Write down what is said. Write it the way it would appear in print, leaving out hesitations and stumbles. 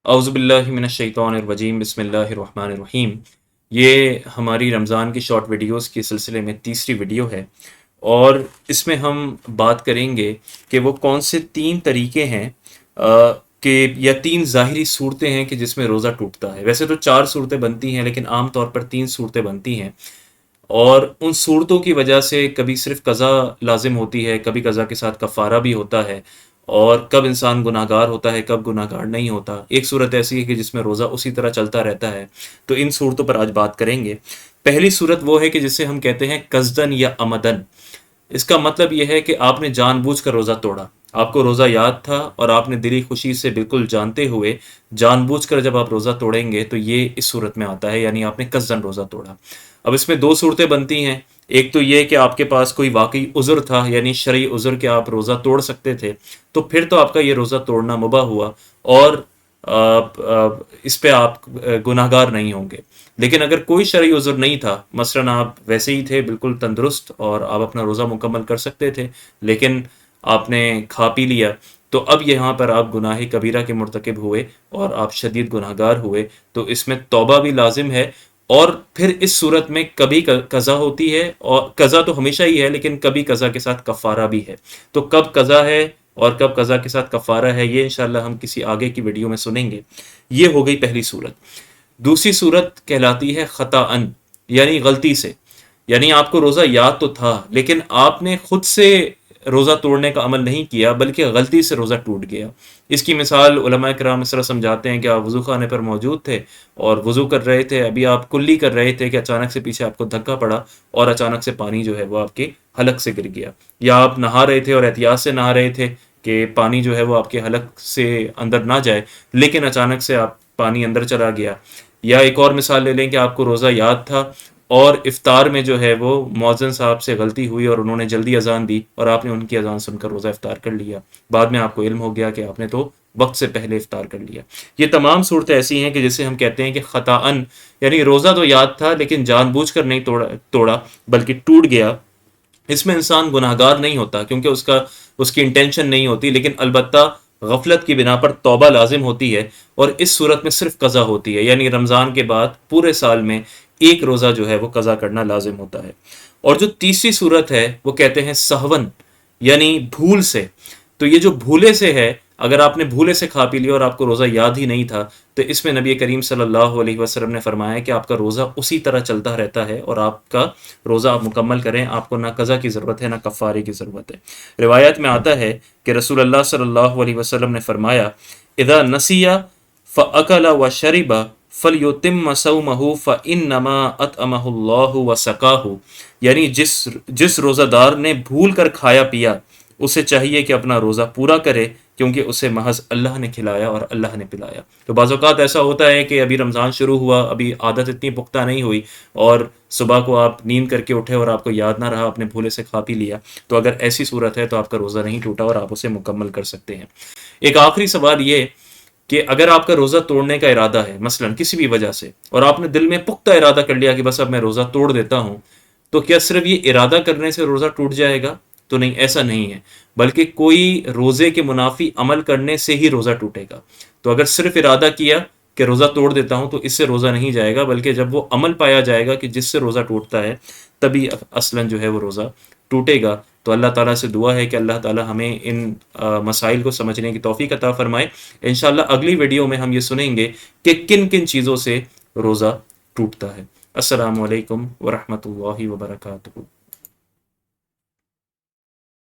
औज़ुबिल्लाहि मिनश्शैतानिर्रजीम बिस्मिल्लाहिर्रहमानिर्रहीम। ये हमारी रमज़ान की शॉर्ट वीडियोस के सिलसिले में तीसरी वीडियो है और इसमें हम बात करेंगे कि वो कौन से तीन तरीके हैं कि या तीन ज़ाहिरी सूरतें हैं कि जिसमें रोज़ा टूटता है। वैसे तो चार सूरतें बनती हैं लेकिन आम तौर पर तीन सूरतें बनती हैं और उन सूरतों की वजह से कभी सिर्फ कज़ा लाजिम होती है, कभी कज़ा के साथ कफ़ारा भी होता है और कब इंसान गुनाहगार होता है, कब गुनाहगार नहीं होता। एक सूरत ऐसी है कि जिसमें रोज़ा उसी तरह चलता रहता है। तो इन सूरतों पर आज बात करेंगे। पहली सूरत वो है कि जिसे हम कहते हैं कस्दन या अमदन। इसका मतलब यह है कि आपने जानबूझकर रोज़ा तोड़ा। आपको रोज़ा याद था और आपने दिली खुशी से बिल्कुल जानते हुए जानबूझकर जब आप रोज़ा तोड़ेंगे तो ये इस सूरत में आता है, यानी आपने कस्दन रोज़ा तोड़ा। अब इसमें दो सूरतें बनती हैं। एक तो ये कि आपके पास कोई वाकई उज़्र था, यानी शरई उज़्र के आप रोज़ा तोड़ सकते थे, तो फिर तो आपका ये रोज़ा तोड़ना मुबाह हुआ और इस पे आप गुनाहगार नहीं होंगे। लेकिन अगर कोई शरई उज़्र नहीं था, मसलन आप वैसे ही थे बिल्कुल तंदुरुस्त और आप अपना रोज़ा मुकम्मल कर सकते थे, लेकिन आपने खा पी लिया, तो अब यहाँ पर आप गुनाह कबीरा के मुर्तकिब हुए और आप शदीद गुनाहगार हुए। तो इसमें तौबा भी लाजिम है और फिर इस सूरत में कभी कज़ा होती है, और कज़ा तो हमेशा ही है लेकिन कभी कज़ा के साथ कफ़ारा भी है। तो कब कज़ा है और कब कज़ा के साथ कफ़ारा है, ये इंशाल्लाह हम किसी आगे की वीडियो में सुनेंगे। ये हो गई पहली सूरत। दूसरी सूरत कहलाती है ख़ताअन, यानी गलती से। यानी आपको रोज़ा याद तो था लेकिन आपने खुद से रोज़ा तोड़ने का अमल नहीं किया, बल्कि गलती से रोज़ा टूट गया। इसकी मिसाल उलमा किराम इस तरह समझाते हैं कि आप वज़ू खाने पर मौजूद थे और वज़ू कर रहे थे, अभी आप कुल्ली कर रहे थे कि अचानक से पीछे आपको धक्का पड़ा और अचानक से पानी जो है वो आपके हलक से गिर गया। या आप नहा रहे थे और एहतियात से नहा रहे थे कि पानी जो है वो आपके हलक से अंदर ना जाए, लेकिन अचानक से आप पानी अंदर चला गया। या एक और मिसाल ले लें कि आपको रोज़ा याद था और इफ्तार में जो है वो मौज़िन साहब से गलती हुई और उन्होंने जल्दी अजान दी और आपने उनकी अजान सुनकर रोज़ा इफ्तार कर लिया। बाद में आपको इल्म हो गया कि आपने तो वक्त से पहले इफ्तार कर लिया। ये तमाम सूरतें ऐसी हैं कि जिसे हम कहते हैं कि ख़ताअन, यानी रोज़ा तो याद था लेकिन जानबूझकर नहीं तोड़ा बल्कि टूट गया। इसमें इंसान गुनाहगार नहीं होता क्योंकि उसकी इंटेंशन नहीं होती, लेकिन अलबत्ता गफलत की बिना पर तौबा लाजिम होती है और इस सूरत में सिर्फ कज़ा होती है, यानी रमज़ान के बाद पूरे साल में एक रोज़ा जो है वो कज़ा करना लाजिम होता है। और जो तीसरी सूरत है वो कहते हैं सहवन, यानी भूल से। तो ये जो भूले से है, अगर आपने भूले से खा पी लिया और आपको रोज़ा याद ही नहीं था, तो इसमें नबी करीम सल्लल्लाहु अलैहि वसल्लम ने फरमाया कि आपका रोज़ा उसी तरह चलता रहता है और आपका रोज़ा आप मुकम्मल करें, आपको ना कज़ा की ज़रूरत है ना कफ़ारे की ज़रूरत है। रिवायत में आता है कि रसूलुल्लाह सल्लल्लाहु अलैहि वसल्लम ने फरमाया, इज़ा नसिया फ़अकला व शरिबा फ़लयुतिम्म सौमहु फ़इन्नमा अतअमहुल्लाहु व सकाहु। यानी जिस रोज़ादार ने भूल कर खाया पिया, उसे चाहिए कि अपना रोज़ा पूरा करे, क्योंकि उसे महज अल्लाह ने खिलाया और अल्लाह ने पिलाया। तो बाज़ औक़ात ऐसा होता है कि अभी रमज़ान शुरू हुआ, अभी आदत इतनी पुख्ता नहीं हुई और सुबह को आप नींद करके उठे और आपको याद ना रहा, आपने भूले से खा पी लिया। तो अगर ऐसी सूरत है तो आपका रोज़ा नहीं टूटा और आप उसे मुकम्मल कर सकते हैं। एक आखिरी सवाल ये कि अगर आपका रोज़ा तोड़ने का इरादा है मसलन किसी भी वजह से, और आपने दिल में पुख्ता इरादा कर लिया कि बस अब मैं रोज़ा तोड़ देता हूँ, तो क्या सिर्फ ये इरादा करने से रोज़ा टूट जाएगा? तो नहीं, ऐसा नहीं है, बल्कि कोई रोज़े के मुनाफी अमल करने से ही रोज़ा टूटेगा। तो अगर सिर्फ इरादा किया कि रोज़ा तोड़ देता हूँ, तो इससे रोज़ा नहीं जाएगा, बल्कि जब वो अमल पाया जाएगा कि जिससे रोज़ा टूटता है, तभी असलन जो है वो रोज़ा टूटेगा। तो अल्लाह ताला से दुआ है कि अल्लाह ताला हमें इन मसाइल को समझने की तौफीक अता फरमाए। इंशाअल्लाह अगली वीडियो में हम ये सुनेंगे कि किन किन चीज़ों से रोज़ा टूटता है। अस्सलामु अलैकुम व रहमतुल्लाहि व बरकातुहू।